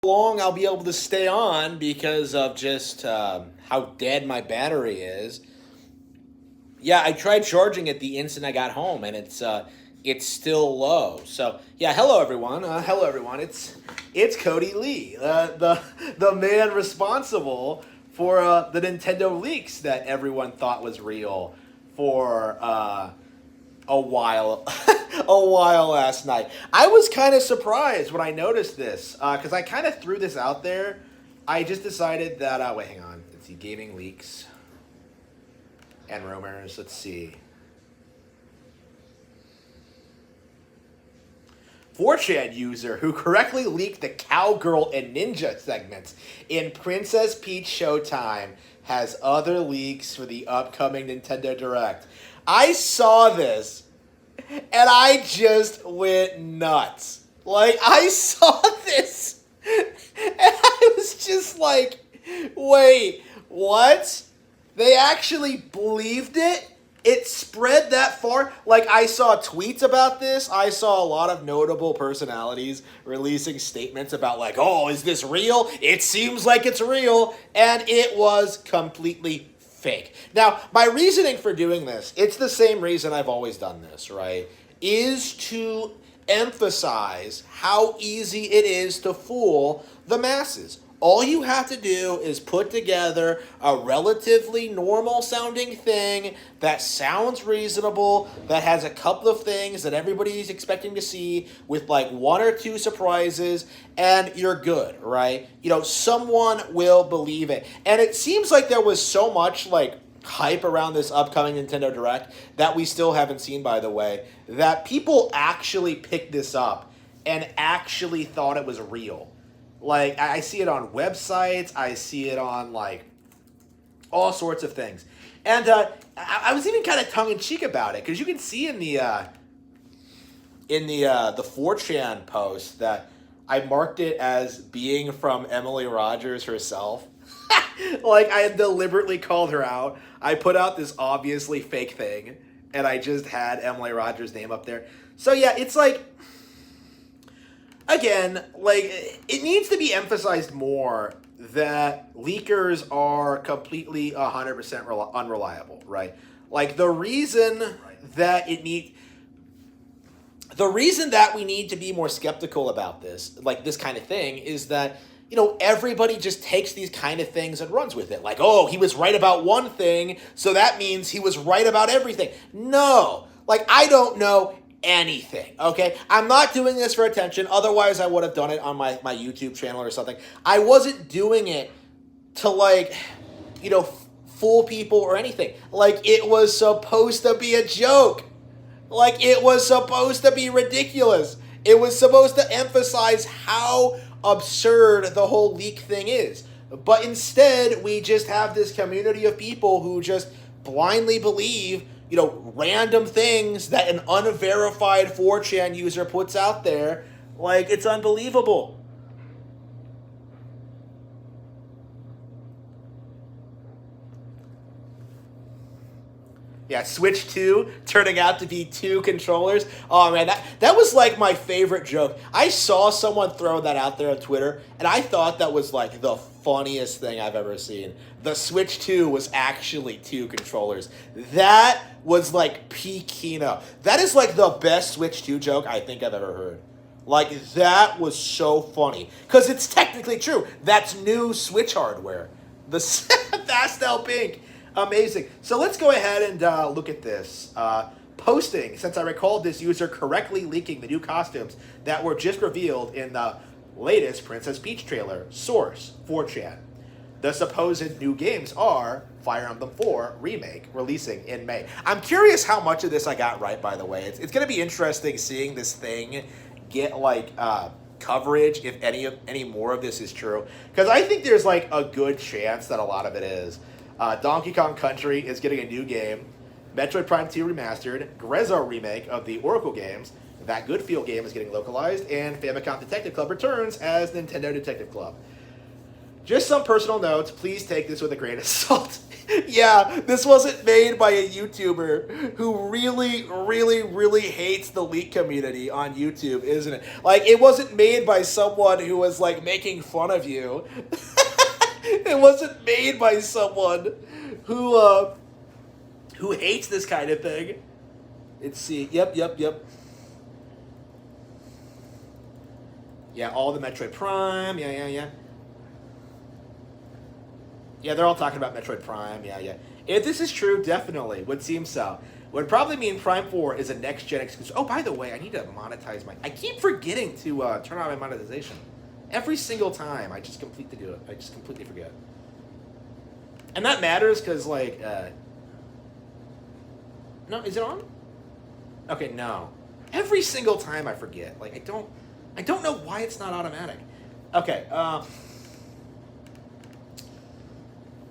long I'll be able to stay on because of just how dead my battery is. Yeah, I tried charging it the instant I got home, and it's still low. So yeah, hello everyone. Hello everyone. It's Cody Lee, the man responsible for the Nintendo leaks that everyone thought was real for a while a while last night. I was kind of surprised when I noticed this because I kind of threw this out there. I just decided that wait, hang on. Let's see, gaming leaks and rumors. Let's see. 4chan user who correctly leaked the cowgirl and ninja segments in Princess Peach Showtime has other leaks for the upcoming Nintendo Direct. I saw this and I just went nuts. Like, I saw this and I was just like, wait, what? They actually believed it? It spread that far? Like, I saw tweets about this. I saw a lot of notable personalities releasing statements about, like, oh, is this real? It seems like it's real. And it was completely fake. Now, my reasoning for doing this, it's the same reason I've always done this, right? Is to emphasize how easy it is to fool the masses. All you have to do is put together a relatively normal sounding thing that sounds reasonable, that has a couple of things that everybody's expecting to see with like one or two surprises, and you're good, right? You know, someone will believe it. And it seems like there was so much like hype around this upcoming Nintendo Direct that we still haven't seen, by the way, that people actually picked this up and actually thought it was real. Like, I see it on websites, I see it on, like, all sorts of things. And I was even kind of tongue-in-cheek about it, because you can see in the 4chan post that I marked it as being from Emily Rogers herself. Like, I had deliberately called her out. I put out this obviously fake thing, and I just had Emily Rogers' name up there. So, yeah, it's like... Again, like, it needs to be emphasized more that leakers are completely 100% unreliable, right? Like, the reason that we need to be more skeptical about this, like this kind of thing, is that, you know, everybody just takes these kind of things and runs with it. Like, oh, he was right about one thing, so that means he was right about everything. No. Like, I don't know anything, okay? I'm not doing this for attention. Otherwise, I would have done it on my YouTube channel or something. I wasn't doing it to, like, you know, fool people or anything. Like, it was supposed to be a joke. Like, it was supposed to be ridiculous. It was supposed to emphasize how absurd the whole leak thing is. But instead, we just have this community of people who just blindly believe, you know, random things that an unverified 4chan user puts out there. Like, it's unbelievable. Yeah, Switch 2 turning out to be 2 controllers. Oh, man, that was, like, my favorite joke. I saw someone throw that out there on Twitter, and I thought that was, like, the funniest thing I've ever seen. The Switch 2 was actually 2 controllers. That was, like, peak Kino. That is, like, the best Switch 2 joke I think I've ever heard. Like, that was so funny. Because it's technically true. That's new Switch hardware. The Pastel Pink. Amazing. So let's go ahead and look at this. Posting, since I recalled this user correctly leaking the new costumes that were just revealed in the latest Princess Peach trailer. Source, 4chan. The supposed new games are Fire Emblem 4 Remake, releasing in May. I'm curious how much of this I got right, by the way. It's going to be interesting seeing this thing get, like, coverage, if any more of this is true. Because I think there's, like, a good chance that a lot of it is. Donkey Kong Country is getting a new game. Metroid Prime 2 Remastered. Grezzo remake of the Oracle games. That Good Feel game is getting localized. And Famicom Detective Club returns as Nintendo Detective Club. Just some personal notes. Please take this with a grain of salt. Yeah, this wasn't made by a YouTuber who really, really, really hates the leak community on YouTube, isn't it? Like, it wasn't made by someone who was, like, making fun of you. It wasn't made by someone who hates this kind of thing. Let's see. Yep. Yeah, all the Metroid Prime. Yeah. Yeah, they're all talking about Metroid Prime. Yeah. If this is true, definitely would seem so. Would probably mean Prime 4 is a next-gen exclusive. Oh, by the way, I need to monetize my... I keep forgetting to turn on my monetization. Every single time, I just completely do it. I just completely forget. And that matters because, like... No, is it on? Okay, no. Every single time I forget. Like, I don't know why it's not automatic. Okay,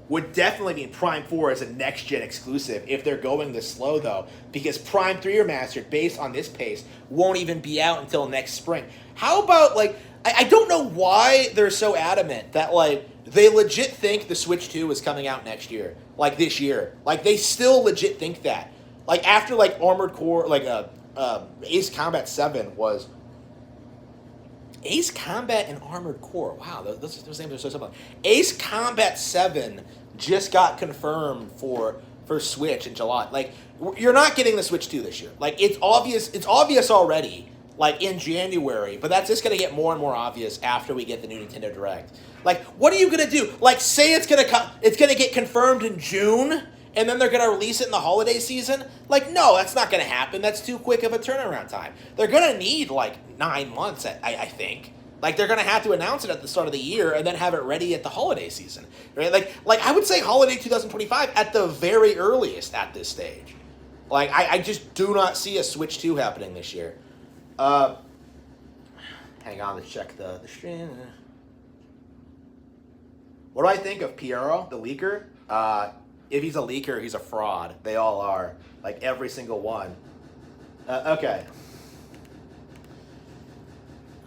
would definitely mean Prime 4 is a next-gen exclusive if they're going this slow, though, because Prime 3 Remastered, based on this pace, won't even be out until next spring. How about, like, I don't know why they're so adamant that, like, they legit think the Switch 2 is coming out next year, like, this year. Like, they still legit think that. Like, after, like, Armored Core, like, Ace Combat 7 was... Ace Combat and Armored Core. Wow, those names are so simple. Ace Combat 7 just got confirmed for Switch in July. Like, you're not getting the Switch 2 this year. Like, it's obvious already, like, in January, but that's just going to get more and more obvious after we get the new Nintendo Direct. Like, what are you going to do? Like, say it's going to get confirmed in June, and then they're going to release it in the holiday season? Like, no, that's not going to happen. That's too quick of a turnaround time. They're going to need, like, 9 months, I think. Like, they're going to have to announce it at the start of the year and then have it ready at the holiday season. Right? Like I would say holiday 2025 at the very earliest at this stage. Like, I just do not see a Switch 2 happening this year. Hang on, let's check the stream. What do I think of Piero, the leaker? If he's a leaker, he's a fraud. They all are. Like, every single one. Okay.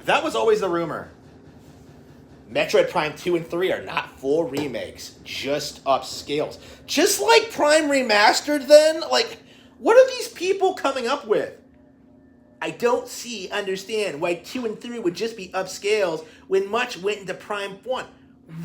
That was always the rumor. Metroid Prime 2 and 3 are not full remakes, just upscales. Just like Prime Remastered, then? Like, what are these people coming up with? I don't understand why 2 and 3 would just be upscales when much went into Prime 1.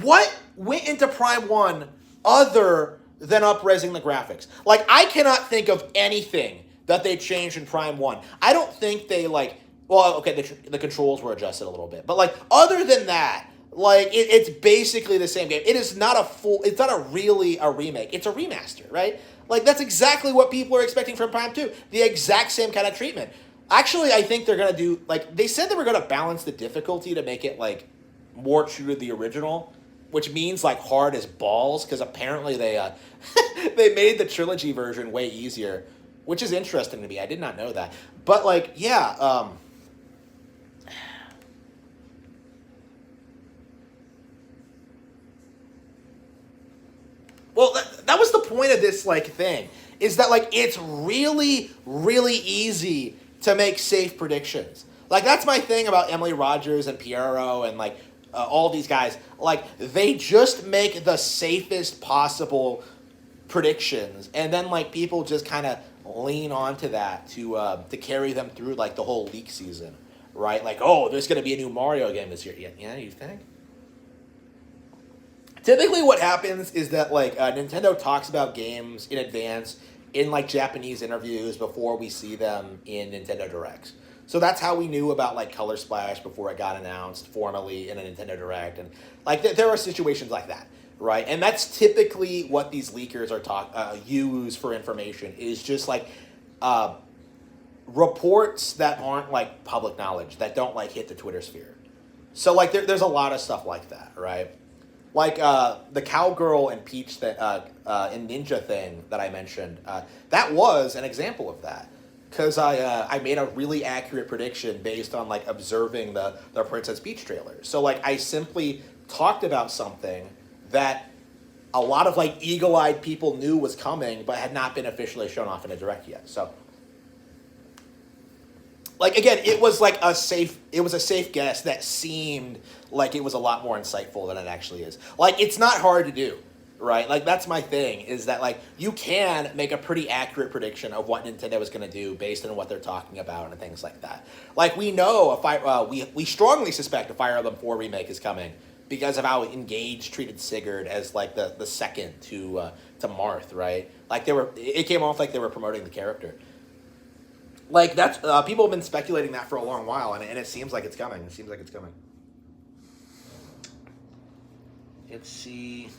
What went into Prime 1 other than up-resing the graphics? Like, I cannot think of anything that they changed in Prime 1. I don't think they, like... Well, okay, the controls were adjusted a little bit. But, like, other than that, like, it's basically the same game. It is not it's not really a remake. It's a remaster, right? Like, that's exactly what people are expecting from Prime 2. The exact same kind of treatment. Actually, I think they're going to do, like, they said they were going to balance the difficulty to make it, like, more true to the original, which means, like, hard as balls, because apparently they they made the trilogy version way easier, which is interesting to me. I did not know that. But, like, yeah, well, that was the point of this, like, thing, is that, like, it's really, really easy to make safe predictions. Like, that's my thing about Emily Rogers and Piero and, like, all these guys. Like, they just make the safest possible predictions, and then, like, people just kind of lean onto that to carry them through, like, the whole leak season, right? Like, oh, there's going to be a new Mario game this year. Yeah, you think? Typically what happens is that, like, Nintendo talks about games in advance in, like, Japanese interviews before we see them in Nintendo Directs. So that's how we knew about, like, Color Splash before it got announced formally in a Nintendo Direct. And, like, there are situations like that, right? And that's typically what these leakers are use for information, is just, like, reports that aren't, like, public knowledge, that don't, like, hit the Twitter sphere. So, like, there's a lot of stuff like that, right? Like, the Cowgirl and Peach and Ninja thing that I mentioned, that was an example of that. Because I made a really accurate prediction based on, like, observing the Princess Peach trailer. So, like, I simply talked about something that a lot of, like, eagle-eyed people knew was coming, but had not been officially shown off in a direct yet. So, like again, it was like it was a safe guess that seemed like it was a lot more insightful than it actually is. Like it's not hard to do, right? Like that's my thing is that like you can make a pretty accurate prediction of what Nintendo is going to do based on what they're talking about and things like that. Like we know we strongly suspect a Fire Emblem 4 remake is coming because of how Engage treated Sigurd as like the second to Marth, right? Like it came off like they were promoting the character. Like that's people have been speculating that for a long while, and it seems like it's coming. It seems like it's coming. Let's see.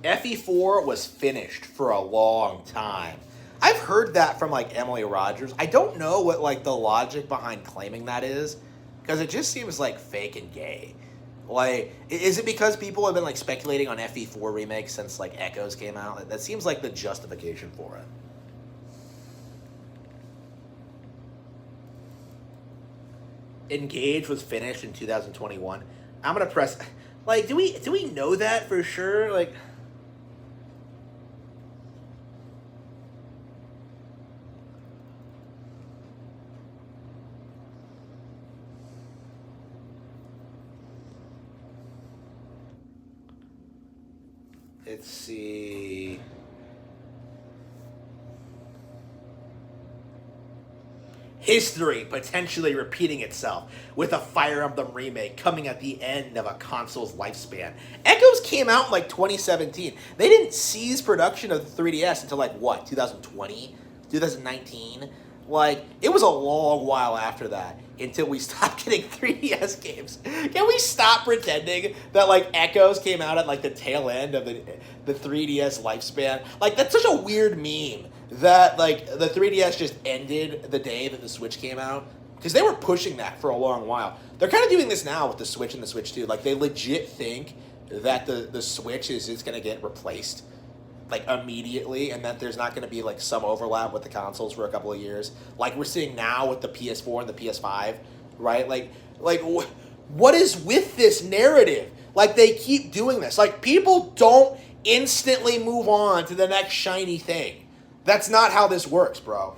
FE4 was finished for a long time. I've heard that from like Emily Rogers. I don't know what like the logic behind claiming that is, because it just seems like fake and gay. Like, is it because people have been like speculating on FE4 remakes since like Echoes came out? That seems like the justification for it. Engage was finished in 2021. I'm gonna press. Like, do we know that for sure? Like. Let's see. History potentially repeating itself with a Fire Emblem remake coming at the end of a console's lifespan. Echoes came out in like 2017. They didn't cease production of the 3DS until like what, 2020? 2019? Like, it was a long while after that until we stopped getting 3DS games. Can we stop pretending that, like, Echoes came out at, like, the tail end of the 3DS lifespan? Like, that's such a weird meme that, like, the 3DS just ended the day that the Switch came out. Because they were pushing that for a long while. They're kind of doing this now with the Switch and the Switch 2. Like, they legit think that the Switch is going to get replaced like immediately, and that there's not going to be like some overlap with the consoles for a couple of years, like we're seeing now with the PS4 and the PS5, right? Like what is with this narrative? Like they keep doing this. Like people don't instantly move on to the next shiny thing. That's not how this works, bro.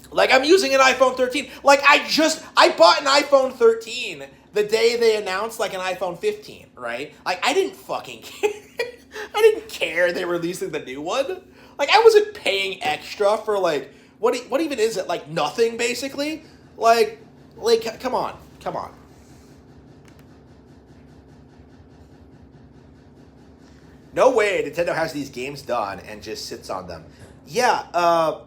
Like I'm using an iPhone 13. Like I bought an iPhone 13 the day they announced like an iPhone 15, right? Like I didn't fucking care. I didn't care they were releasing the new one. Like, I wasn't paying extra for, like, what even is it? Like, nothing, basically? Like, come on. Come on. No way Nintendo has these games done and just sits on them. Yeah, I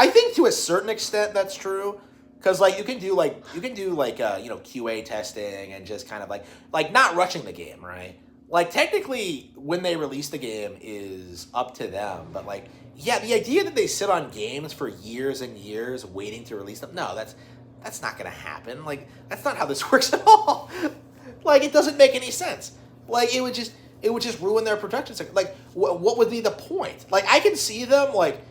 think to a certain extent that's true. Because like you can do QA testing and just kind of like not rushing the game, right? Like technically when they release the game is up to them, but like yeah, the idea that they sit on games for years and years waiting to release them, no, that's not gonna happen. Like that's not how this works at all. Like it doesn't make any sense. Like it would just ruin their production. Like what would be the point? Like I can see them like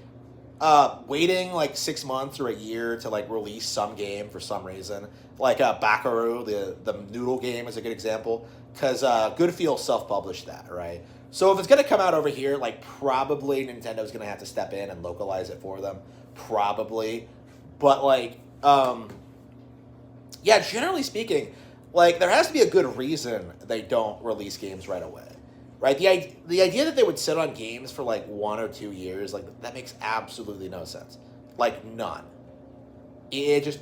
waiting like 6 months or a year to like release some game for some reason, like Bakaru, the noodle game is a good example, because Goodfeel self-published that, right? So if it's gonna come out over here, like probably Nintendo's gonna have to step in and localize it for them, probably. But like, yeah, generally speaking, like there has to be a good reason they don't release games right away. Right, the idea that they would sit on games for like 1 or 2 years, like that makes absolutely no sense, like none. It just,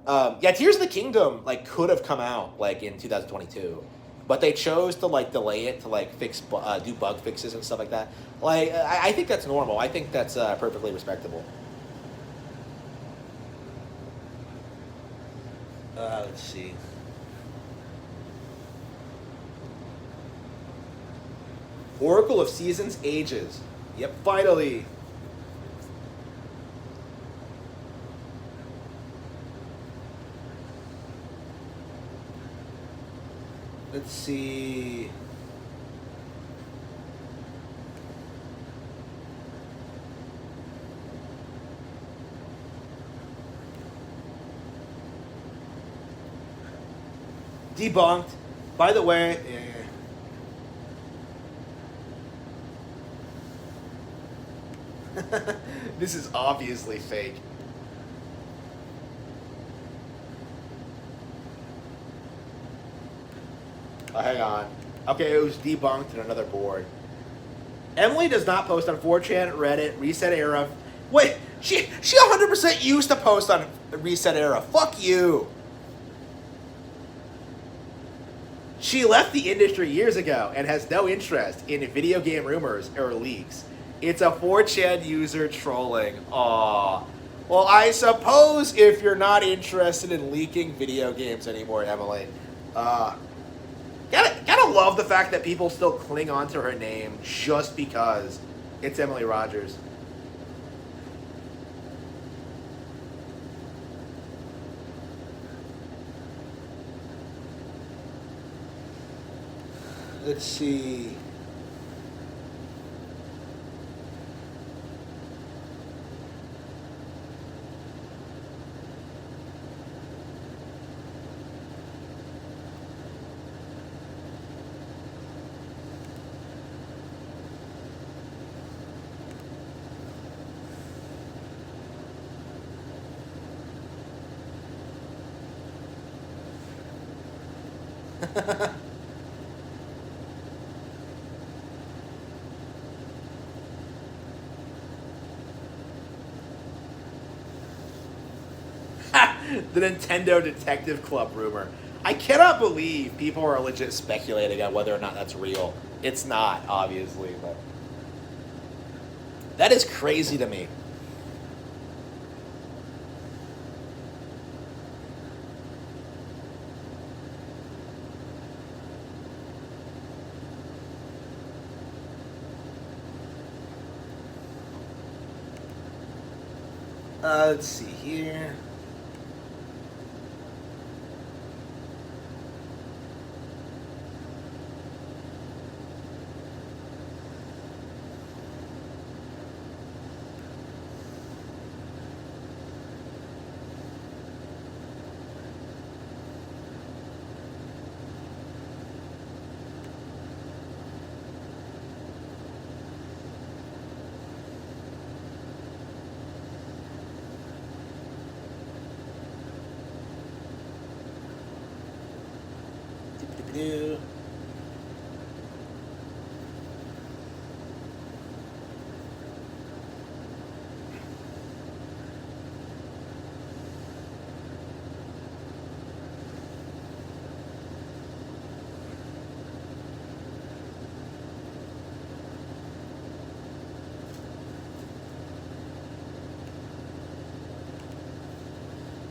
Tears of the Kingdom like could have come out like in 2022, but they chose to like delay it to like do bug fixes and stuff like that. Like I think that's normal. I think that's perfectly respectable. Let's see. Oracle of Seasons Ages. Yep, finally. Let's see. Debunked. By the way, this is obviously fake. Oh, hang on. Okay, it was debunked in another board. Emily does not post on 4chan, Reddit, Reset Era. Wait, she 100% used to post on Reset Era. Fuck you. She left the industry years ago and has no interest in video game rumors or leaks. It's a 4chan user trolling. Aw. Well, I suppose if you're not interested in leaking video games anymore, Emily, gotta love the fact that people still cling on to her name just because it's Emily Rogers. Let's see. The Nintendo Detective Club rumor. I cannot believe people are legit speculating on whether or not that's real. It's not, obviously, but that is crazy to me. Let's see here. Do.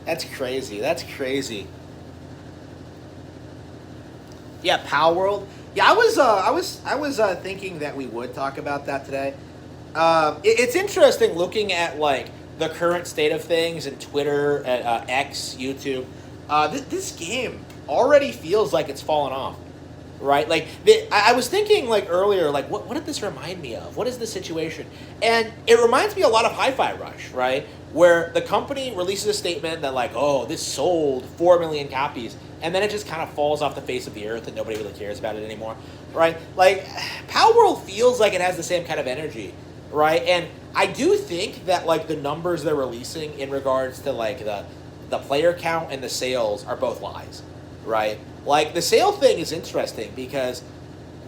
That's crazy. That's crazy. Yeah, Power World. Yeah, I was thinking that we would talk about that today. It's interesting looking at like the current state of things in Twitter, X, YouTube. This game already feels like it's fallen off, right? Like I was thinking like earlier, like what did this remind me of? What is the situation? And it reminds me a lot of Hi-Fi Rush, right? Where the company releases a statement that like, oh, this sold 4 million copies, and then it just kind of falls off the face of the earth and nobody really cares about it anymore, right? Like, Power World feels like it has the same kind of energy, right? And I do think that like the numbers they're releasing in regards to like the player count and the sales are both lies, right? Like the sale thing is interesting because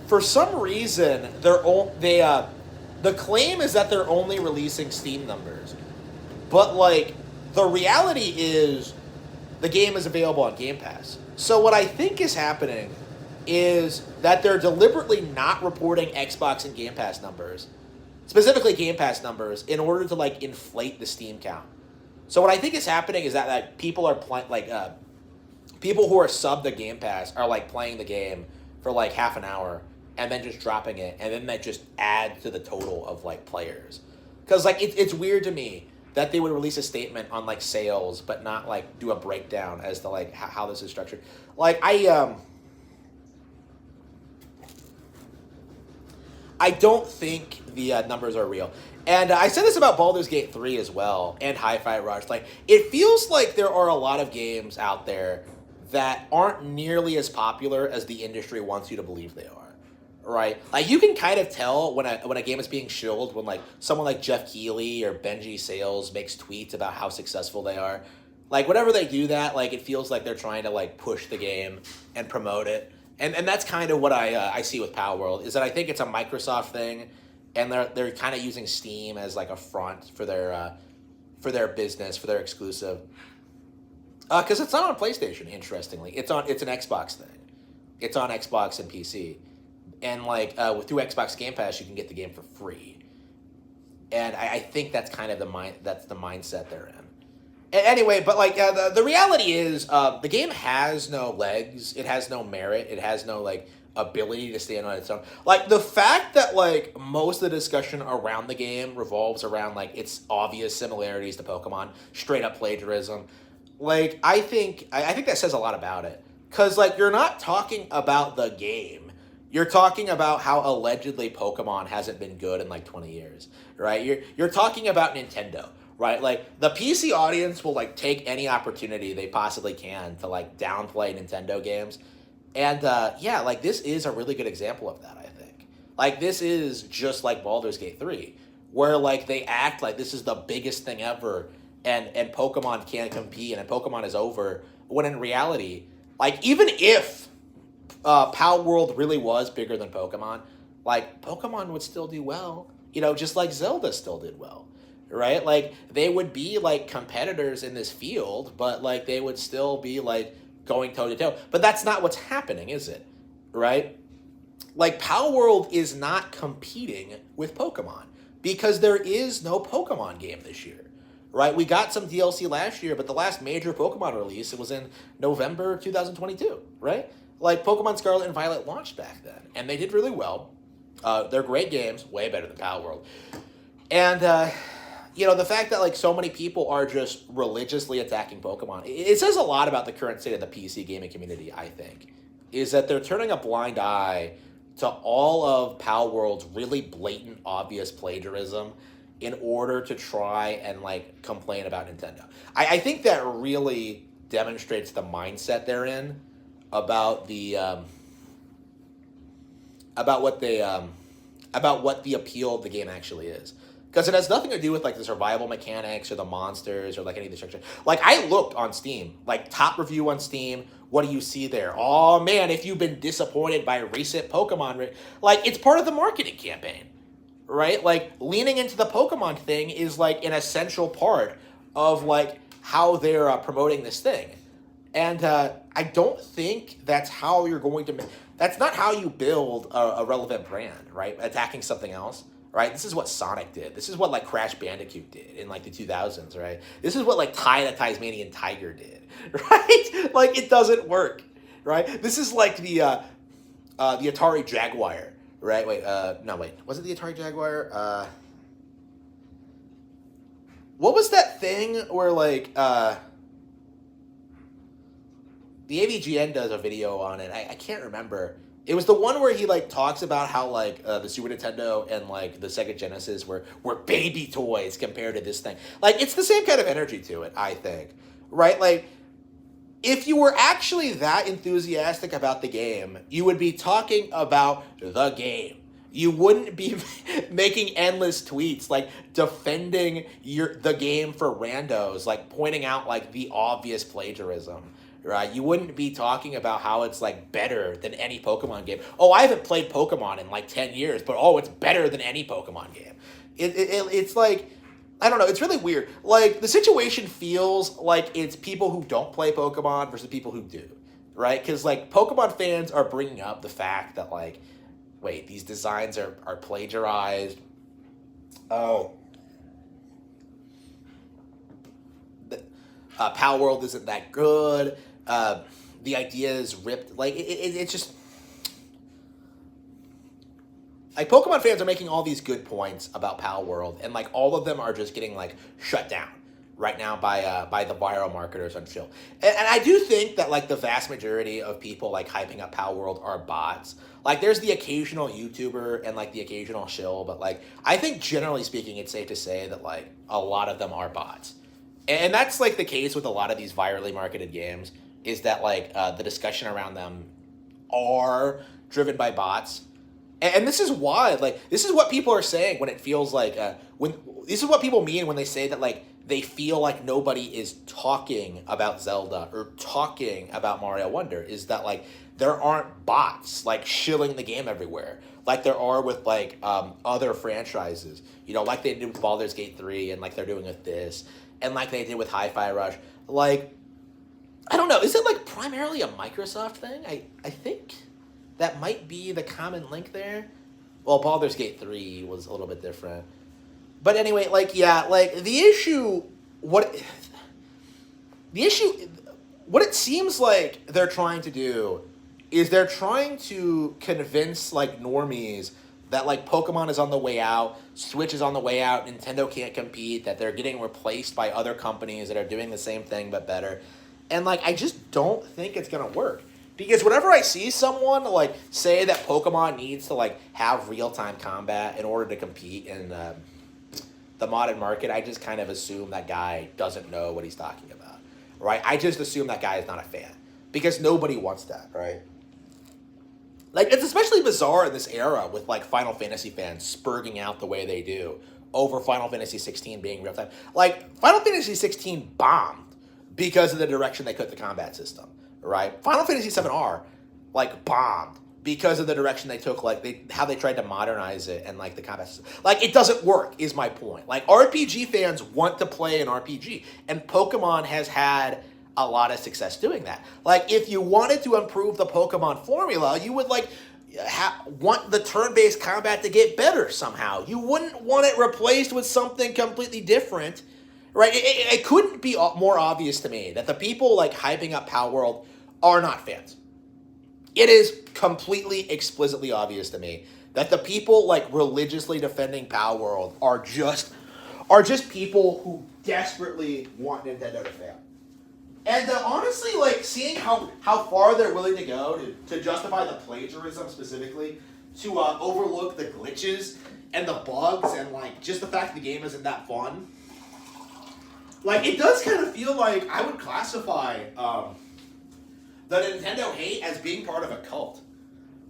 for some reason the claim is that they're only releasing Steam numbers. But, like, the reality is the game is available on Game Pass. So what I think is happening is that they're deliberately not reporting Xbox and Game Pass numbers, specifically Game Pass numbers, in order to, like, inflate the Steam count. So what I think is happening is that like, people are people who are subbed to Game Pass are, like, playing the game for, like, half an hour and then just dropping it, and then that just adds to the total of, like, players. Because, like, it's weird to me that they would release a statement on like sales, but not like do a breakdown as to like how this is structured. Like I don't think the numbers are real. And I said this about Baldur's Gate 3 as well, and Hi-Fi Rush. Like it feels like there are a lot of games out there that aren't nearly as popular as the industry wants you to believe they are. Right? Like, you can kind of tell when a game is being shilled when, like, someone like Jeff Keighley or Benji Sales makes tweets about how successful they are. Like, whenever they do that, like, it feels like they're trying to, like, push the game and promote it. And that's kind of what I see with Power World, is that I think it's a Microsoft thing, and they're kind of using Steam as, like, a front for their business, for their exclusive. Because it's not on PlayStation, interestingly. It's an Xbox thing. It's on Xbox and PC. And, like, through Xbox Game Pass, you can get the game for free. And I think that's kind of the mindset they're in. Anyway, but, like, the reality is the game has no legs. It has no merit. It has no, like, ability to stand on its own. Like, the fact that, like, most of the discussion around the game revolves around, like, its obvious similarities to Pokemon, straight up plagiarism, like, I think that says a lot about it. Because, like, you're not talking about the game. You're talking about how allegedly Pokemon hasn't been good in, like, 20 years, right? You're talking about Nintendo, right? Like, the PC audience will, like, take any opportunity they possibly can to, like, downplay Nintendo games. And, yeah, like, this is a really good example of that, I think. Like, this is just like Baldur's Gate 3, where, like, they act like this is the biggest thing ever, and Pokemon can't compete, and Pokemon is over, when in reality, like, even if Power World really was bigger than Pokemon, like, Pokemon would still do well, just like Zelda still did well, right? Like, they would be, like, competitors in this field, but, like, they would still be, like, going toe-to-toe. But that's not what's happening, is it? Right? Like, Power World is not competing with Pokemon, because there is no Pokemon game this year, right? We got some DLC last year, but the last major Pokemon release, it was in November 2022, right? Like, Pokemon Scarlet and Violet launched back then, and they did really well. They're great games, way better than Power World. And, the fact that, like, so many people are just religiously attacking Pokemon, it says a lot about the current state of the PC gaming community, I think, is that they're turning a blind eye to all of Power World's really blatant, obvious plagiarism in order to try and, like, complain about Nintendo. I think that really demonstrates the mindset they're in about what the appeal of the game actually is, because it has nothing to do with, like, the survival mechanics or the monsters or, like, any of the structure. Like, I looked on Steam, like, top review on Steam. What do you see there? Oh man, if you've been disappointed by recent Pokemon, like, it's part of the marketing campaign, right? Like, leaning into the Pokemon thing is, like, an essential part of, like, how they're promoting this thing. And I don't think that's how you're going to... That's not how you build a relevant brand, right? Attacking something else, right? This is what Sonic did. This is what, like, Crash Bandicoot did in, like, the 2000s, right? This is what, like, Ty the Tasmanian Tiger did, right? Like, it doesn't work, right? This is like the Atari Jaguar, right? Wait, was it the Atari Jaguar? What was that thing where, like... The AVGN does a video on it. I can't remember. It was the one where he, like, talks about how, like, the Super Nintendo and, like, the Sega Genesis were baby toys compared to this thing. Like, it's the same kind of energy to it, I think. Right? Like, if you were actually that enthusiastic about the game, you would be talking about the game. You wouldn't be making endless tweets, like, defending the game for randos, like, pointing out, like, the obvious plagiarism. Right, you wouldn't be talking about how it's, like, better than any Pokemon game. Oh, I haven't played Pokemon in, like, 10 years, but oh, it's better than any Pokemon game. It's like, I don't know, it's really weird. Like, the situation feels like it's people who don't play Pokemon versus people who do, right? Because, like, Pokemon fans are bringing up the fact that, like, wait, these designs are plagiarized. Oh. Power World isn't that good. The idea is ripped. Like, it's just... Like, Pokemon fans are making all these good points about Power World, and, like, all of them are just getting, like, shut down right now by the viral marketers on Chill. And I do think that, like, the vast majority of people, like, hyping up Power World are bots. Like, there's the occasional YouTuber and, like, the occasional shill, but, like, I think generally speaking, it's safe to say that, like, a lot of them are bots. And that's, like, the case with a lot of these virally marketed games, is that like the discussion around them are driven by bots. And this is why, like, this is what people are saying when it feels like when this is what people mean when they say that like they feel like nobody is talking about Zelda or talking about Mario Wonder, is that like there aren't bots like shilling the game everywhere like there are with like other franchises, you know, like they did with Baldur's Gate 3 and like they're doing with this and like they did with Hi-Fi Rush. Like, I don't know, is it like primarily a Microsoft thing? I think that might be the common link there. Well, Baldur's Gate 3 was a little bit different. But anyway, like, yeah, like, what it seems like they're trying to do is they're trying to convince, like, normies that, like, Pokemon is on the way out, Switch is on the way out, Nintendo can't compete, that they're getting replaced by other companies that are doing the same thing but better. And, like, I just don't think it's going to work. Because whenever I see someone, like, say that Pokemon needs to, like, have real-time combat in order to compete in the modern market, I just kind of assume that guy doesn't know what he's talking about, right? I just assume that guy is not a fan. Because nobody wants that, right? Like, it's especially bizarre in this era with, like, Final Fantasy fans spurging out the way they do over Final Fantasy 16 being real-time. Like, Final Fantasy 16 bombed because of the direction they took the combat system. Right, Final Fantasy 7R, like, bombed because of the direction they took, like how they tried to modernize it and like the combat system. Like, it doesn't work, is my point. Like, RPG fans want to play an RPG, and Pokemon has had a lot of success doing that. Like, if you wanted to improve the Pokemon formula, you would like want the turn-based combat to get better somehow. You wouldn't want it replaced with something completely different. Right, it couldn't be more obvious to me that the people like hyping up Power World are not fans. It is completely explicitly obvious to me that the people like religiously defending Power World are just people who desperately want Nintendo to fail. And honestly, like, seeing how far they're willing to go to justify the plagiarism specifically, to overlook the glitches and the bugs and like just the fact the game isn't that fun. Like, it does kind of feel like I would classify the Nintendo hate as being part of a cult.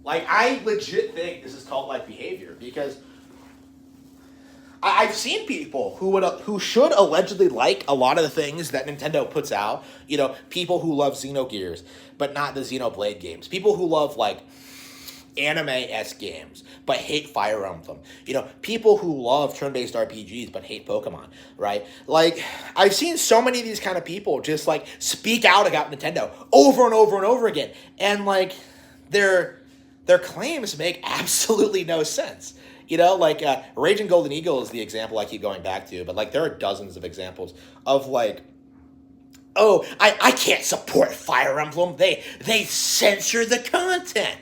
Like, I legit think this is cult-like behavior because I've seen people who should allegedly like a lot of the things that Nintendo puts out. You know, people who love Xenogears, but not the Xenoblade games. People who love, like, anime-esque games, but hate Fire Emblem. You know, people who love turn-based RPGs, but hate Pokemon, right? Like, I've seen so many of these kind of people just, like, speak out about Nintendo over and over and over again. And, like, their claims make absolutely no sense. You know, like, Raging Golden Eagle is the example I keep going back to, but, like, there are dozens of examples of, like, oh, I can't support Fire Emblem. They censor the content.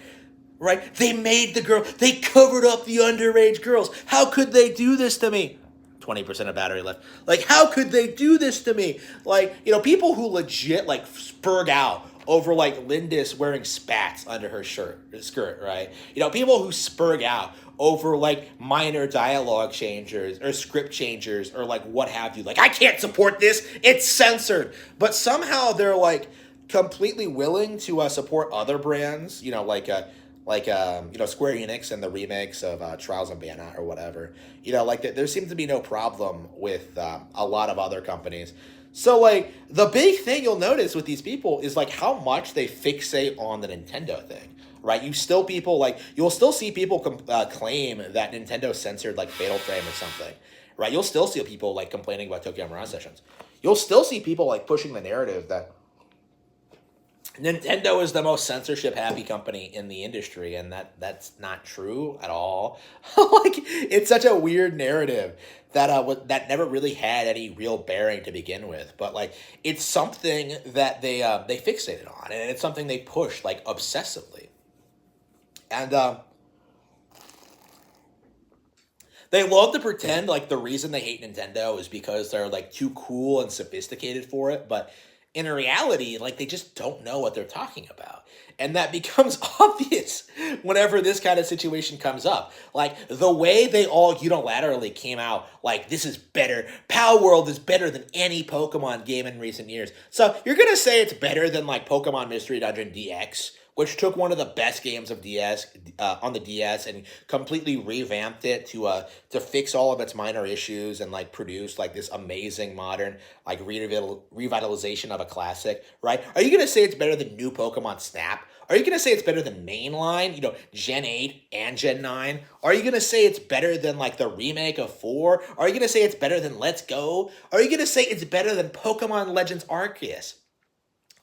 Right? They made they covered up the underage girls. How could they do this to me? 20% of battery left. Like, how could they do this to me? Like, you know, people who legit, like, spurg out over, like, Lindis wearing spats under her skirt, right? You know, people who spurg out over, like, minor dialogue changers or script changers or, like, what have you. Like, I can't support this. It's censored. But somehow they're, like, completely willing to support other brands, you know, like, you know, Square Enix and the remakes of Trials of Mana or whatever. You know, like, there seems to be no problem with a lot of other companies. So, like, the big thing you'll notice with these people is, like, how much they fixate on the Nintendo thing, right? You'll still see people claim that Nintendo censored, like, Fatal Frame or something, right? You'll still see people, like, complaining about Tokyo Mirage Sessions. You'll still see people, like, pushing the narrative that Nintendo is the most censorship-happy company in the industry, and that's not true at all. Like, it's such a weird narrative that that never really had any real bearing to begin with. But, like, it's something that they fixated on, and it's something they push, like, obsessively. And they love to pretend like the reason they hate Nintendo is because they're, like, too cool and sophisticated for it, but in reality, like, they just don't know what they're talking about. And that becomes obvious whenever this kind of situation comes up. Like, the way they all unilaterally came out, like, this is better. Power World is better than any Pokemon game in recent years. So, you're going to say it's better than, like, Pokemon Mystery Dungeon DX, which took one of the best games of DS on the DS and completely revamped it to fix all of its minor issues and like produce like this amazing modern like revitalization of a classic, right? Are you gonna say it's better than new Pokemon Snap? Are you gonna say it's better than Mainline, Gen 8 and Gen 9? Are you gonna say it's better than like the remake of 4? Are you gonna say it's better than Let's Go? Are you gonna say it's better than Pokemon Legends Arceus?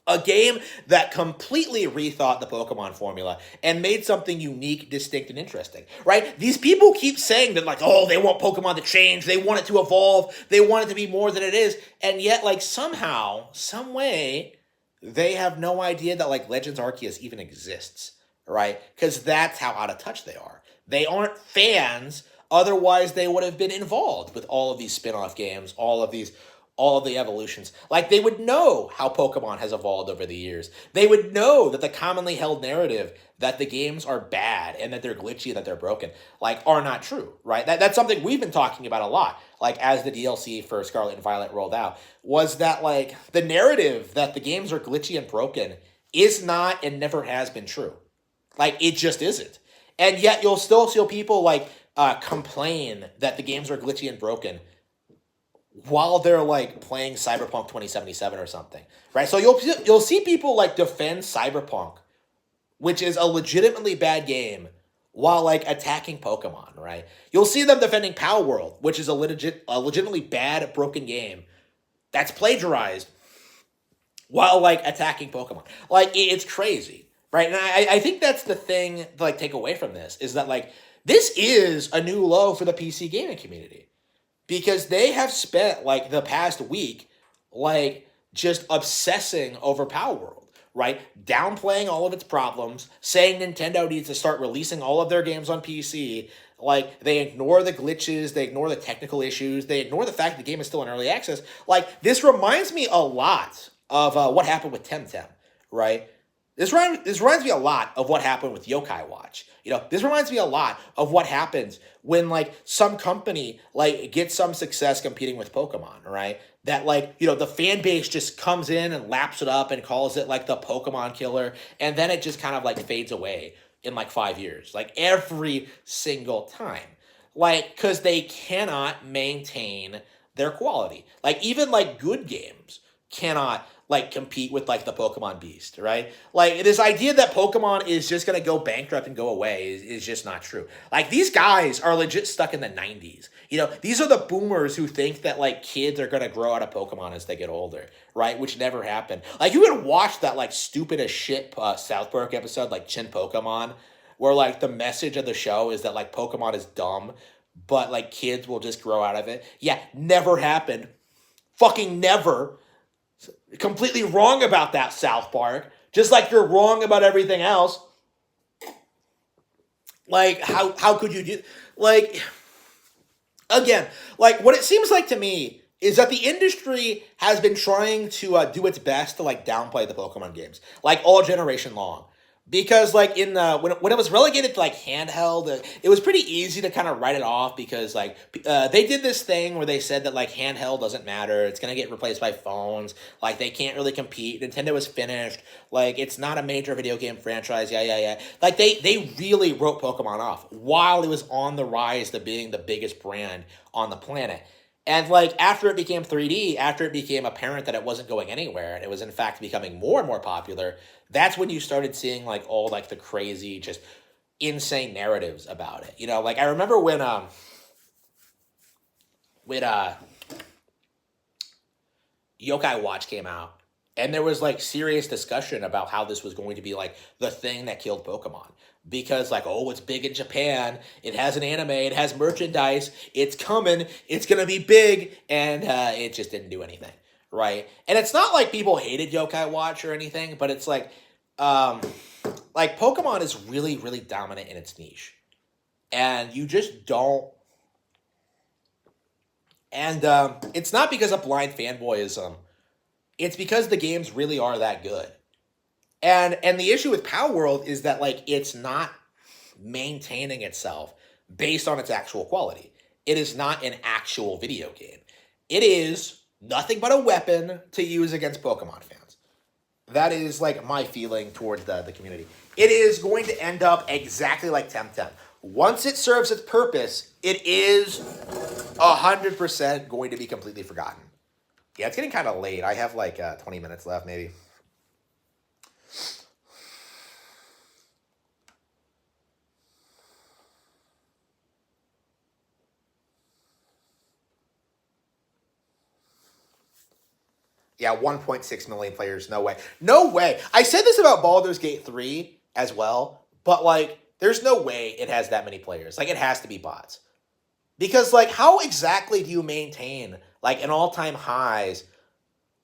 A game that completely rethought the Pokemon formula and made something unique, distinct, and interesting, right? These people keep saying that, like, oh, they want Pokemon to change, they want it to evolve, they want it to be more than it is, and yet, like, somehow, some way, they have no idea that, like, Legends Arceus even exists, right? Because that's how out of touch they are. They aren't fans, otherwise they would have been involved with all of these spin-off games, all of the evolutions. Like, they would know how Pokemon has evolved over the years. They would know that the commonly held narrative that the games are bad and that they're glitchy and that they're broken, like, are not true, right? That's something we've been talking about a lot, like, as the DLC for Scarlet and Violet rolled out, was that, like, the narrative that the games are glitchy and broken is not and never has been true. Like, it just isn't. And yet you'll still see people, like, complain that the games are glitchy and broken while they're like playing Cyberpunk 2077 or something, right? So you'll see people like defend Cyberpunk, which is a legitimately bad game, while like attacking Pokemon, right? You'll see them defending Power World, which is a legitimately bad broken game that's plagiarized, while like attacking Pokemon. Like, it's crazy, right? And I think that's the thing to like take away from this, is that like this is a new low for the PC gaming community. Because they have spent, like, the past week, like, just obsessing over Power World, right? Downplaying all of its problems, saying Nintendo needs to start releasing all of their games on PC. Like, they ignore the glitches, they ignore the technical issues, they ignore the fact the game is still in early access. Like, this reminds me a lot of what happened with Temtem, right? This reminds me a lot of what happened with Yokai Watch. This reminds me a lot of what happens when, like, some company, like, gets some success competing with Pokemon, right? That, like, the fan base just comes in and laps it up and calls it, like, the Pokemon killer, and then it just kind of, like, fades away in, like, 5 years. Like, every single time. Like, because they cannot maintain their quality. Like, even, like, good games cannot like compete with like the Pokemon beast, right? Like, this idea that Pokemon is just gonna go bankrupt and go away is just not true. Like, these guys are legit stuck in the 90s. These are the boomers who think that like kids are gonna grow out of Pokemon as they get older, right? Which never happened. Like, you can watch that like stupid as shit South Park episode, like Chin Pokemon, where like the message of the show is that like Pokemon is dumb, but like kids will just grow out of it. Yeah, never happened. Fucking never. Completely wrong about that, South Park. Just like you're wrong about everything else. Like, how could you do... Like, again, like, what it seems like to me is that the industry has been trying to do its best to, like, downplay the Pokemon games. Like, all generation long. Because, like, in the when it was relegated to, like, handheld, it was pretty easy to kind of write it off because, like, they did this thing where they said that, like, handheld doesn't matter. It's going to get replaced by phones. Like, they can't really compete. Nintendo was finished. Like, it's not a major video game franchise. Yeah. Like, they really wrote Pokemon off while it was on the rise to being the biggest brand on the planet. And, like, after it became 3D, after it became apparent that it wasn't going anywhere, and it was, in fact, becoming more and more popular, that's when you started seeing, like, all, like, the crazy, just insane narratives about it. Like, I remember when Yokai Watch came out, and there was, like, serious discussion about how this was going to be, like, the thing that killed Pokemon. Because, like, oh, it's big in Japan, it has an anime, it has merchandise, it's coming, it's gonna be big, and it just didn't do anything, right? And it's not like people hated Yokai Watch or anything, but it's like Pokemon is really, really dominant in its niche. And you just don't... And it's not because of blind fanboyism It's because the games really are that good. And the issue with Power World is that like it's not maintaining itself based on its actual quality. It is not an actual video game. It is nothing but a weapon to use against Pokemon fans. That is like my feeling towards the community. It is going to end up exactly like Temtem. Once it serves its purpose, it is 100% going to be completely forgotten. Yeah, it's getting kind of late. I have like 20 minutes left, maybe. Yeah, 1.6 million players. No way. No way. I said this about Baldur's Gate 3 as well, but like, there's no way it has that many players. Like, it has to be bots. Because, like, how exactly do you maintain, like, an all time highs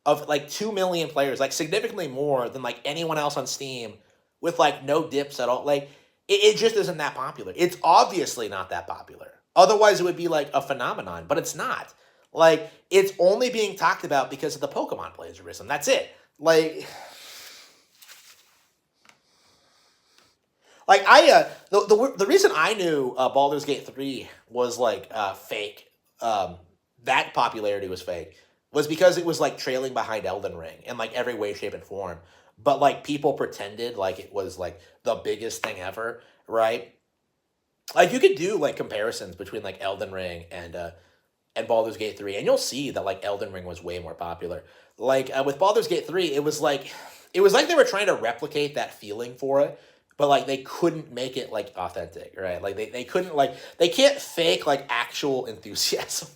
of, like, 2 million players? Like, significantly more than, like, anyone else on Steam with, like, no dips at all. Like, it just isn't that popular. It's obviously not that popular. Otherwise, it would be, like, a phenomenon, but it's not. Like, it's only being talked about because of the Pokemon plagiarism. That's it. Like the reason I knew Baldur's Gate 3 was like fake, that popularity was fake, was because it was like trailing behind Elden Ring in like every way, shape, and form. But like people pretended like it was like the biggest thing ever, right? Like you could do like comparisons between like Elden Ring and Baldur's Gate 3, and you'll see that like Elden Ring was way more popular. Like with Baldur's Gate 3, it was like they were trying to replicate that feeling for it, but like they couldn't make it like authentic, right? Like they couldn't like they can't fake like actual enthusiasm.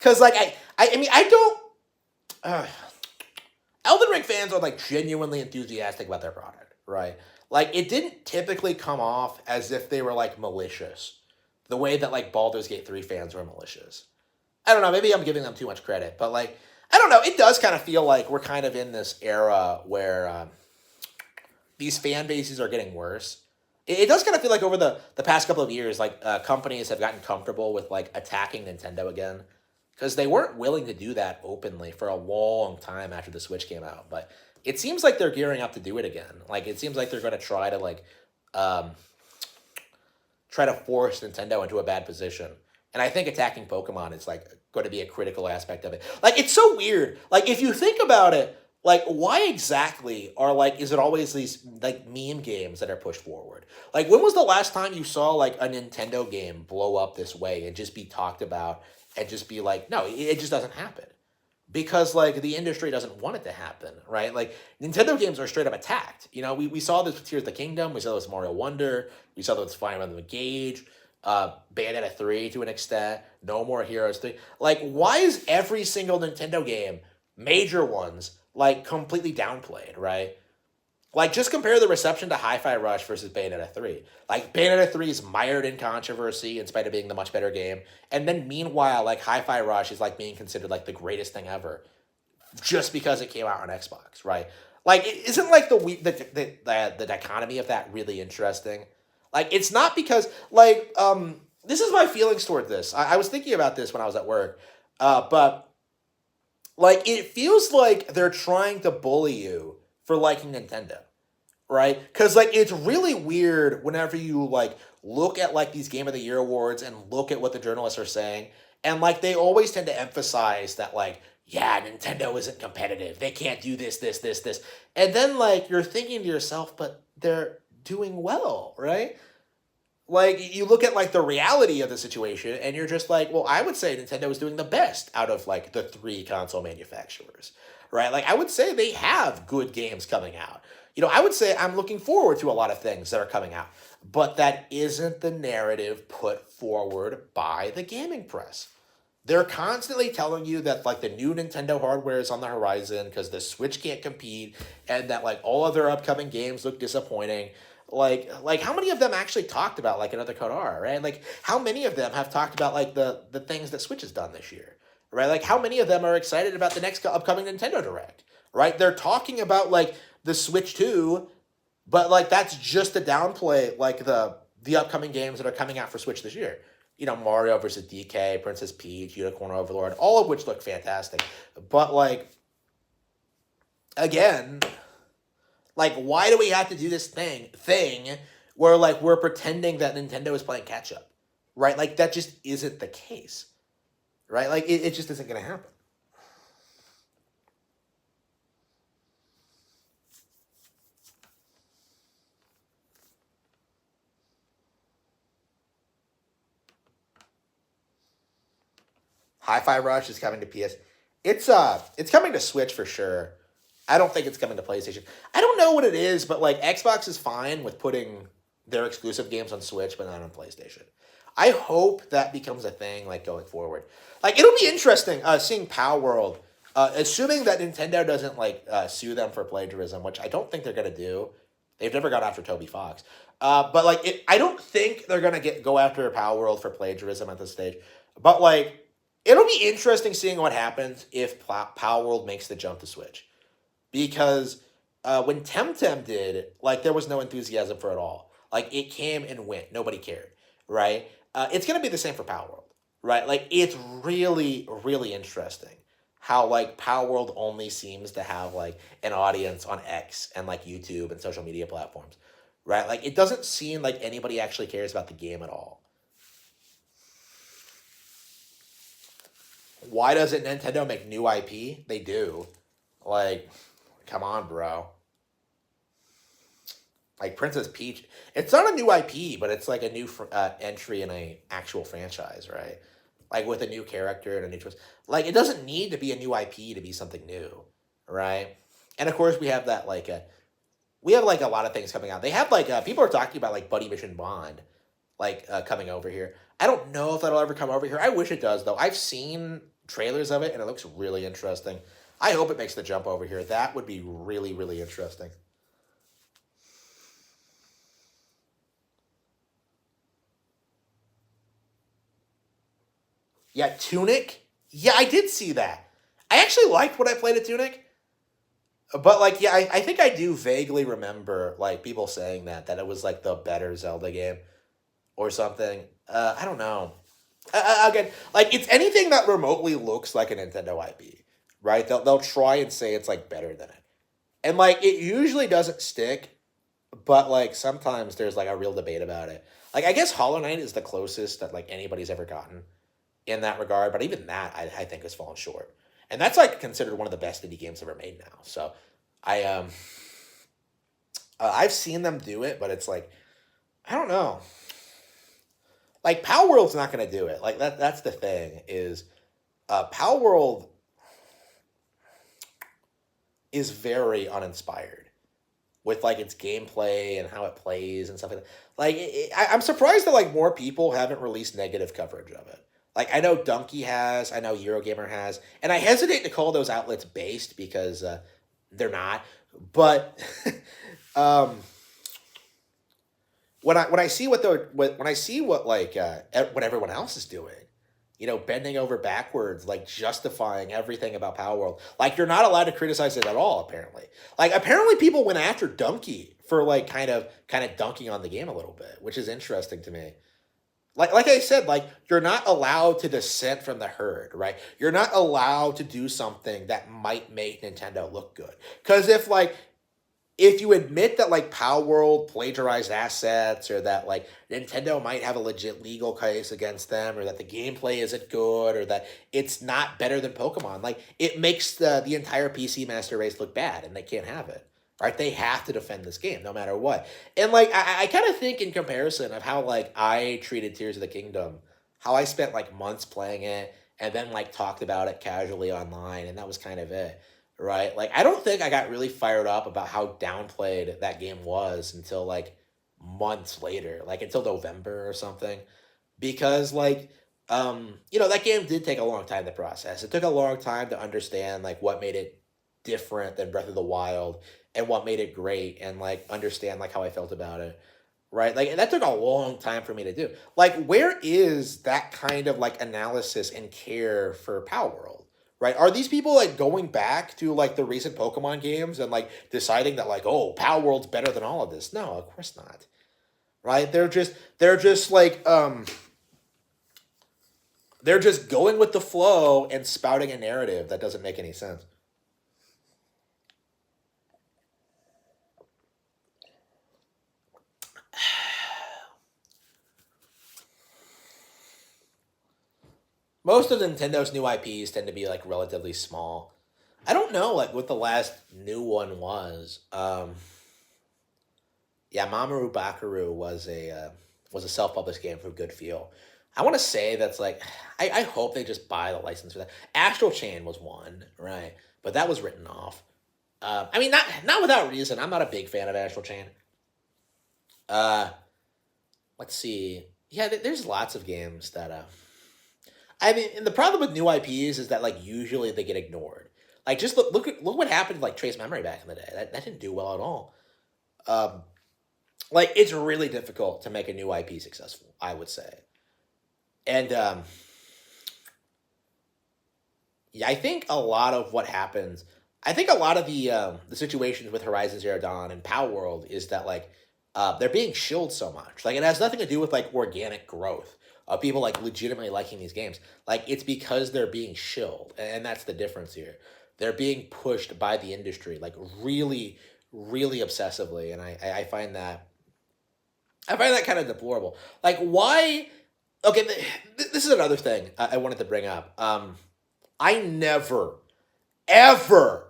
Cause like I mean I don't Elden Ring fans are like genuinely enthusiastic about their product, right? Like it didn't typically come off as if they were like malicious, the way that like Baldur's Gate 3 fans were malicious. I don't know, maybe I'm giving them too much credit, but like I don't know, it does kind of feel like we're kind of in this era where these fan bases are getting worse. It does kind of feel like over the past couple of years, like companies have gotten comfortable with like attacking Nintendo again, because they weren't willing to do that openly for a long time after the Switch came out. But it seems like they're gearing up to do it again. Like it seems like they're going to try to like um, try to force Nintendo into a bad position. And I think attacking Pokemon is like going to be a critical aspect of it. Like it's so weird. Like if you think about it, like why exactly are like is it always these like meme games that are pushed forward? Like when was the last time you saw like a Nintendo game blow up this way and just be talked about and just be like, no, it just doesn't happen. Because like the industry doesn't want it to happen, right? Like Nintendo games are straight up attacked. You know, we saw this with Tears of the Kingdom, we saw this with Mario Wonder, we saw this with Fire Emblem Engage, Bayonetta 3 to an extent, No More Heroes 3. Like, why is every single Nintendo game, major ones, like completely downplayed, right? Like, just compare the reception to Hi-Fi Rush versus Bayonetta 3. Like, Bayonetta 3 is mired in controversy in spite of being the much better game. And then, meanwhile, like, Hi-Fi Rush is, like, being considered, like, the greatest thing ever just because it came out on Xbox, right? Like, isn't, like, the dichotomy of that really interesting? Like, it's not because, like, this is my feelings toward this. I was thinking about this when I was at work. But, like, it feels like they're trying to bully you for liking Nintendo, right? Because like it's really weird whenever you like look at like these Game of the Year awards and look at what the journalists are saying, and like they always tend to emphasize that like yeah, Nintendo isn't competitive, they can't do this, and then like you're thinking to yourself, but they're doing well, right? Like you look at like the reality of the situation and you're just like, well, I would say Nintendo is doing the best out of like the three console manufacturers, right? Like I would say they have good games coming out. You know, I would say I'm looking forward to a lot of things that are coming out, but that isn't the narrative put forward by the gaming press. They're constantly telling you that like the new Nintendo hardware is on the horizon because the Switch can't compete and that like all other upcoming games look disappointing. Like how many of them actually talked about like another Code R, right? Like how many of them have talked about like the things that Switch has done this year, right? Like how many of them are excited about the next upcoming Nintendo Direct, right? They're talking about like the Switch 2, but like that's just to downplay like the upcoming games that are coming out for Switch this year. You know, Mario versus DK, Princess Peach, Unicorn Overlord, all of which look fantastic. But like again, like, why do we have to do this thing where like we're pretending that Nintendo is playing catch up, right? Like that just isn't the case, right? Like it just isn't going to happen. Hi-Fi Rush is coming to PS. It's coming to Switch for sure. I don't think it's coming to PlayStation. I don't know what it is, but like Xbox is fine with putting their exclusive games on Switch, but not on PlayStation. I hope that becomes a thing like going forward. Like it'll be interesting seeing Power World, assuming that Nintendo doesn't like sue them for plagiarism, which I don't think they're gonna do. They've never gone after Toby Fox, but like I don't think they're gonna go after Power World for plagiarism at this stage. But like it'll be interesting seeing what happens if Power World makes the jump to Switch, because when Temtem did, like there was no enthusiasm for it all. Like it came and went, nobody cared, right? It's gonna be the same for Power World, right? Like it's really really interesting how like Power World only seems to have like an audience on X and like YouTube and social media platforms, right? Like it doesn't seem like anybody actually cares about the game at all. Why doesn't Nintendo make new IP? They do. Like, come on, bro. Like Princess Peach, it's not a new IP, but it's like a new entry in a actual franchise, right? Like with a new character and a new twist. Like it doesn't need to be a new IP to be something new, right? And of course, we have like a lot of things coming out. They have like people are talking about like Buddy Mission Bond, like coming over here. I don't know if that'll ever come over here. I wish it does though. I've seen trailers of it and it looks really interesting. I hope it makes the jump over here. That would be really really interesting. Yeah, Tunic. Yeah, I did see that. I actually liked what I played at Tunic, but like, yeah, I think I do vaguely remember like people saying that it was like the better Zelda game or something. I don't know. Again, like it's anything that remotely looks like a Nintendo IP, right? They'll try and say it's like better than it, and like it usually doesn't stick. But like sometimes there's like a real debate about it. Like I guess Hollow Knight is the closest that like anybody's ever gotten in that regard, but even that I think has fallen short. And that's like considered one of the best indie games ever made now. So I I've seen them do it, but it's like I don't know. Like Power World's not going to do it. Like that's the thing is Power World is very uninspired with like its gameplay and how it plays and stuff like that. Like I'm surprised that like more people haven't released negative coverage of it. Like I know Donkey has, I know Eurogamer has, and I hesitate to call those outlets based because they're not. But um, when I see when I see what like what everyone else is doing, you know, bending over backwards, like justifying everything about Power World. Like you're not allowed to criticize it at all, apparently. Like apparently people went after Donkey for like kind of dunking on the game a little bit, which is interesting to me. Like I said, like you're not allowed to dissent from the herd, right? You're not allowed to do something that might make Nintendo look good. Because if you admit that like Power World plagiarized assets or that like Nintendo might have a legit legal case against them or that the gameplay isn't good or that it's not better than Pokemon, like it makes the entire PC master race look bad and they can't have it. Right? They have to defend this game no matter what. And like I kind of think in comparison of how like I treated Tears of the Kingdom, how I spent like months playing it and then like talked about it casually online and that was kind of it, right? Like I don't think I got really fired up about how downplayed that game was until like months later, like until November or something, because like you know that game did take a long time to process. It took a long time to understand like what made it different than Breath of the Wild and what made it great and like understand like how I felt about it. Right? Like and that took a long time for me to do. Like where is that kind of like analysis and care for Power World? Right? Are these people like going back to like the recent Pokemon games and like deciding that like, oh, Power World's better than all of this? No, of course not. Right? They're just like they're just going with the flow and spouting a narrative that doesn't make any sense. Most of Nintendo's new IPs tend to be like relatively small. I don't know like what the last new one was. Yeah, Mamoru Bakaru was a self published game for Good Feel. I want to say that's like I hope they just buy the license for that. Astral Chain was one, right? But that was written off. I mean, not without reason. I'm not a big fan of Astral Chain. Uh, let's see. Yeah, there's lots of games that. I mean, and the problem with new IPs is that like usually they get ignored. Like just look what happened to, like Trace Memory back in the day. That didn't do well at all. Um, like it's really difficult to make a new IP successful. I would say, and yeah, I think a lot of what happens. I think a lot of the situations with Horizon Zero Dawn and Power World is that like they're being shilled so much. Like it has nothing to do with like organic growth of people like legitimately liking these games. Like it's because they're being shilled, and that's the difference here. They're being pushed by the industry like really, really obsessively, and I find that kind of deplorable. Like why? Okay, this is another thing I wanted to bring up. I never ever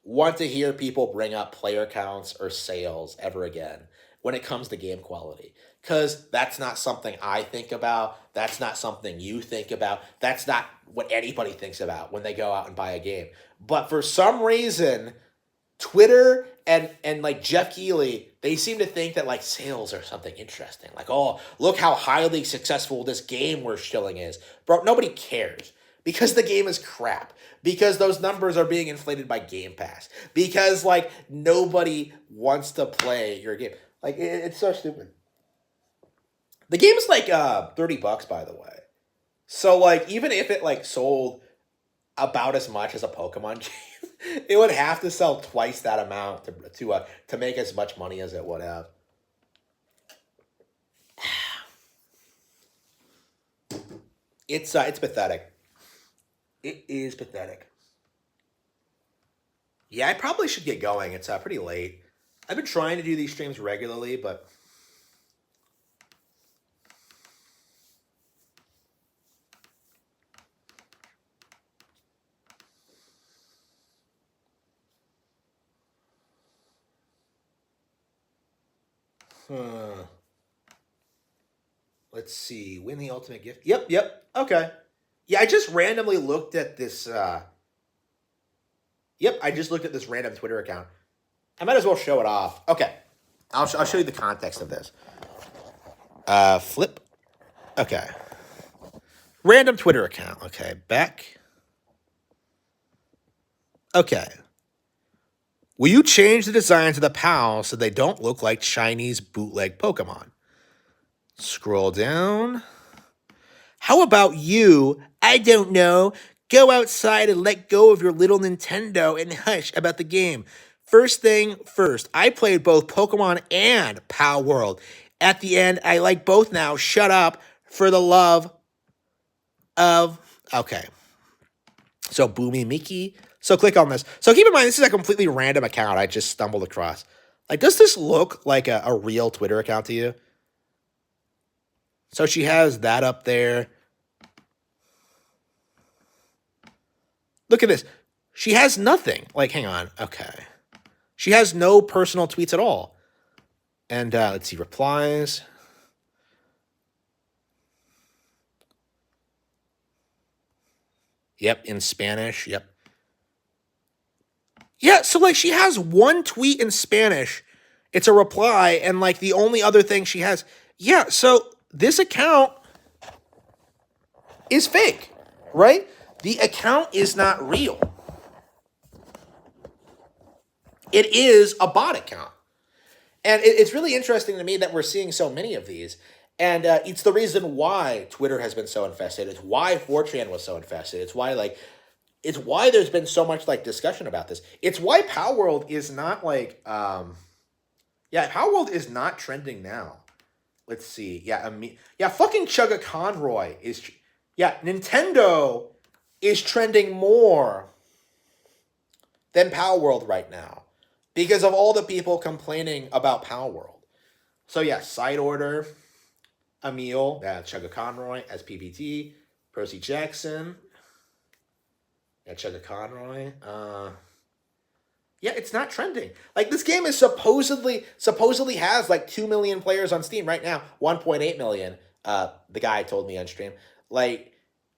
want to hear people bring up player counts or sales ever again when it comes to game quality. Because that's not something I think about. That's not something you think about. That's not what anybody thinks about when they go out and buy a game. But for some reason, Twitter and like Jeff Keighley, they seem to think that like sales are something interesting. Like, oh, look how highly successful this game we're shilling is. Bro, nobody cares. Because the game is crap. Because those numbers are being inflated by Game Pass. Because like nobody wants to play your game. Like it's so stupid. The game is like $30 by the way. So like even if it like sold about as much as a Pokemon game, it would have to sell twice that amount to make as much money as it would have. It's pathetic. It is pathetic. Yeah, I probably should get going. It's pretty late. I've been trying to do these streams regularly, but huh. Let's see. Win the ultimate gift. Yep, yep. Okay. Yeah, I just randomly looked at this. Yep, I just looked at this random Twitter account. I might as well show it off. Okay, I'll show you the context of this. Flip. Okay. Random Twitter account. Okay, back. Okay. Will you change the designs of the PAL so they don't look like Chinese bootleg Pokemon? Scroll down. How about you, I don't know, go outside and let go of your little Nintendo and hush about the game. First thing first, I played both Pokemon and Power World. At the end, I like both now. Shut up for the love of... Okay. So, Boomy Mickey. So, click on this. So, keep in mind, this is a completely random account I just stumbled across. Like, does this look like a real Twitter account to you? So, she has that up there. Look at this. She has nothing. Like, hang on. Okay. She has no personal tweets at all. And let's see, replies. Yep, in Spanish. Yep. Yeah, so like she has one tweet in Spanish. It's a reply, and like the only other thing she has. Yeah, so this account is fake, right? The account is not real. It is a bot account. And it's really interesting to me that we're seeing so many of these. And it's the reason why Twitter has been so infested. It's why 4chan was so infested. It's why there's been so much like discussion about this. It's why Power World is not like Power World is not trending now. Let's see. Yeah, fucking Chugga Conroy is Nintendo is trending more than Power World right now because of all the people complaining about Power World. So yeah, side order, Emil, Chugga Conroy as PPT. Percy Jackson. Yeah, Chugga Conroy. Yeah, it's not trending. Like this game is supposedly has like 2 million players on Steam right now. 1.8 million. The guy told me on stream. Like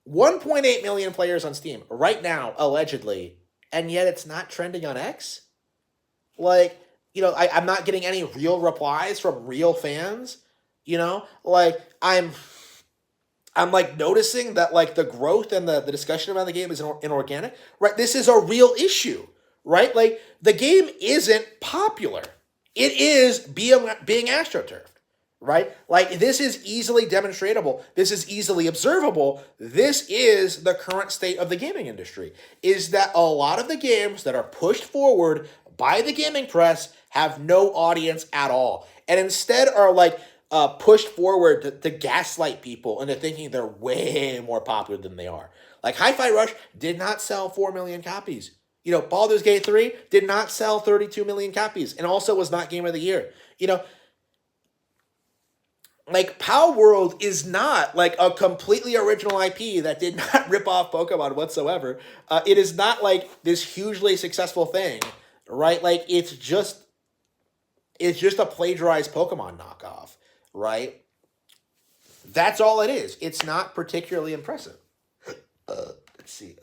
1.8 million players on Steam right now, allegedly, and yet it's not trending on X. Like, I'm not getting any real replies from real fans. Like I'm like noticing that like the growth and the discussion about the game is inorganic, right? This is a real issue, right? Like the game isn't popular. It is being astroturfed, right? Like this is easily demonstratable. This is easily observable. This is the current state of the gaming industry, is that a lot of the games that are pushed forward by the gaming press have no audience at all. And instead are like pushed forward to gaslight people into thinking they're way more popular than they are. Like Hi-Fi Rush did not sell 4 million copies. Baldur's Gate 3 did not sell 32 million copies and also was not Game of the Year. Like Power World is not like a completely original IP that did not rip off Pokemon whatsoever. It is not like this hugely successful thing, right? Like it's just a plagiarized Pokemon knockoff, right? That's all it is. It's not particularly impressive. Let's see.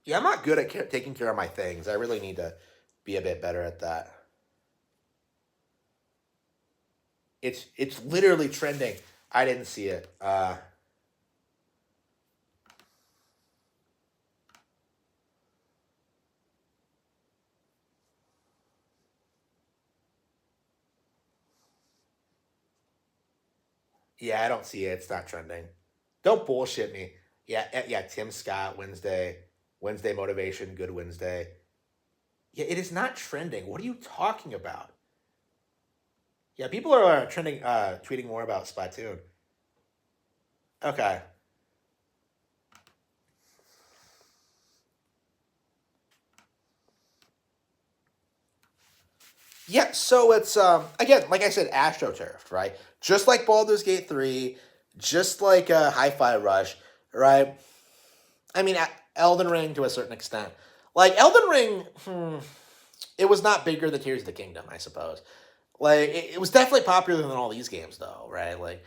Yeah, I'm not good at taking care of my things. I really need to be a bit better at that. It's literally trending. I didn't see it. Yeah, I don't see it. It's not trending. Don't bullshit me. Yeah, yeah. Tim Scott Wednesday motivation. Good Wednesday. Yeah, it is not trending. What are you talking about? Yeah, people are trending, tweeting more about Splatoon. Okay. Yeah, so it's again, like I said, AstroTurf, right? Just like Baldur's Gate 3, just like Hi-Fi Rush, right? I mean, Elden Ring to a certain extent. Like Elden Ring, it was not bigger than Tears of the Kingdom, I suppose. Like it was definitely popular than all these games, though, right?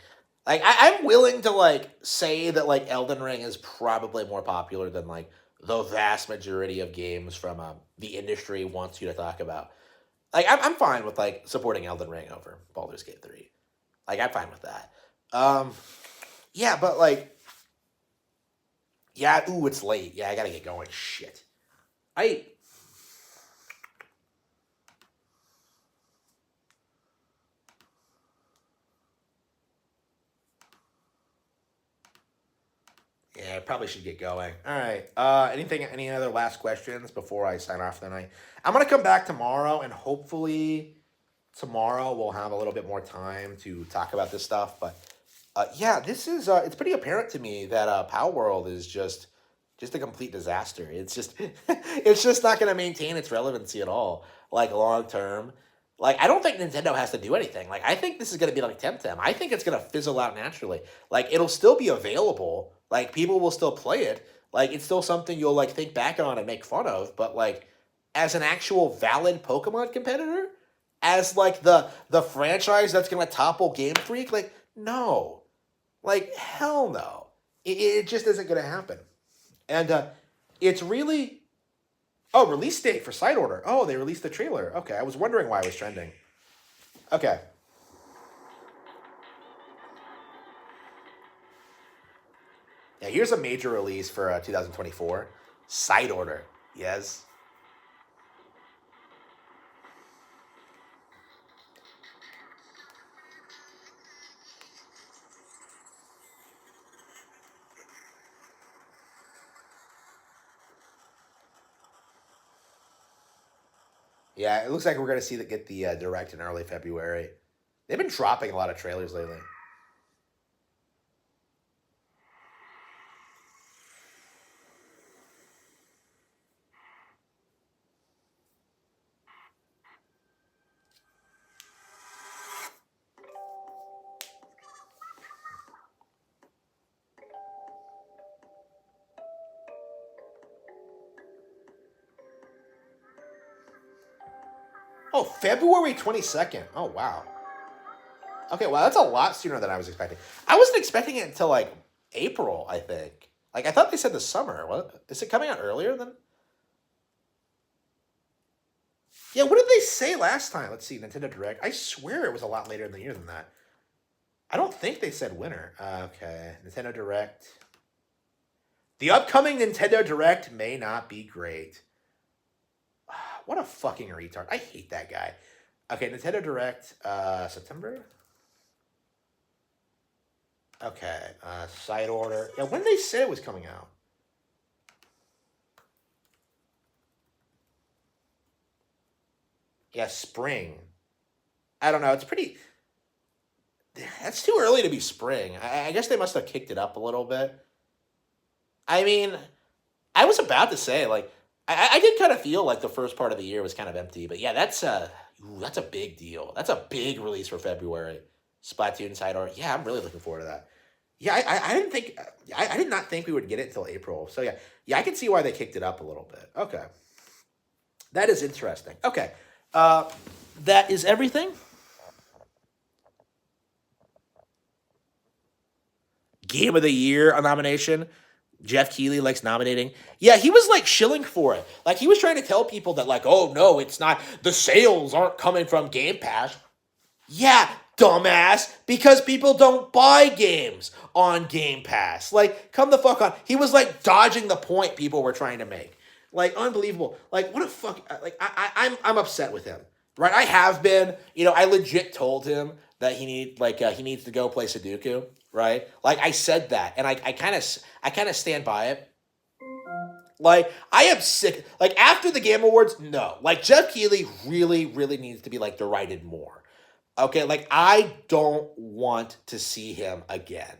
I'm willing to like say that like Elden Ring is probably more popular than like the vast majority of games from the industry wants you to talk about. Like I'm fine with like supporting Elden Ring over Baldur's Gate 3. Like I'm fine with that. Um, yeah, but like yeah, ooh, it's late. Yeah, I gotta get going. Shit. I Yeah, I probably should get going. All right. Any other last questions before I sign off for the night? I'm gonna come back tomorrow, and hopefully tomorrow we'll have a little bit more time to talk about this stuff. But yeah, this is it's pretty apparent to me that Power World is just a complete disaster. It's just it's just not gonna maintain its relevancy at all, like long term. Like I don't think Nintendo has to do anything. Like I think this is gonna be like Temtem. I think it's gonna fizzle out naturally. Like it'll still be available. Like people will still play it. Like it's still something you'll like think back on and make fun of. But like as an actual valid Pokemon competitor, as like the franchise that's gonna topple Game Freak, like no, like hell no. It just isn't gonna happen. And it's really release date for Side Order. Oh, they released the trailer. Okay, I was wondering why it was trending. Okay. Yeah, here's a major release for 2024. Side Order. Yes. Yeah, it looks like we're gonna get the direct in early February. They've been dropping a lot of trailers lately. Oh, February 22nd. Oh, wow. Okay, well, that's a lot sooner than I was expecting. I wasn't expecting it until like April, I think. Like, I thought they said the summer. What? Is it coming out earlier than? Yeah, what did they say last time? Let's see, Nintendo Direct. I swear it was a lot later in the year than that. I don't think they said winter. Okay, Nintendo Direct. The upcoming Nintendo Direct may not be great. What a fucking retard. I hate that guy. Okay, Nintendo Direct, September? Okay, side order. Yeah, when did they say it was coming out? Yeah, spring. I don't know. It's pretty. That's too early to be spring. I guess they must have kicked it up a little bit. I mean, I was about to say like I did kind of feel like the first part of the year was kind of empty, but yeah, that's a big deal. That's a big release for February. Splatoon side art. Yeah, I'm really looking forward to that. Yeah, I didn't think I did not think we would get it until April. So yeah, I can see why they kicked it up a little bit. Okay, that is interesting. Okay, uh, that is everything. Game of the Year a nomination. Jeff Keighley likes nominating. Yeah, he was like shilling for it. Like he was trying to tell people that like, oh no, it's not the sales aren't coming from Game Pass. Yeah, dumbass, because people don't buy games on Game Pass. Like, come the fuck on. He was like dodging the point people were trying to make. Like, unbelievable. Like, what a fuck. Like, I'm upset with him. Right? I have been. You know, I legit told him that he needs to go play Sudoku. Right? Like, I said that, and I kind of stand by it. Like, I am sick. Like, after the Game Awards, no. Like, Jeff Keighley really, really needs to be, like, derided more. Okay, like, I don't want to see him again.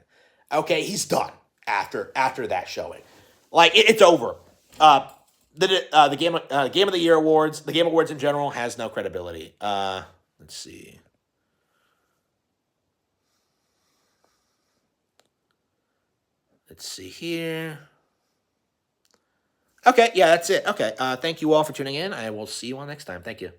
Okay, he's done after that showing. Like, it's over. The Game of the Year awards, the Game Awards in general, has no credibility. Let's see. Let's see here. Okay, yeah, that's it. Okay, thank you all for tuning in. I will see you all next time. Thank you.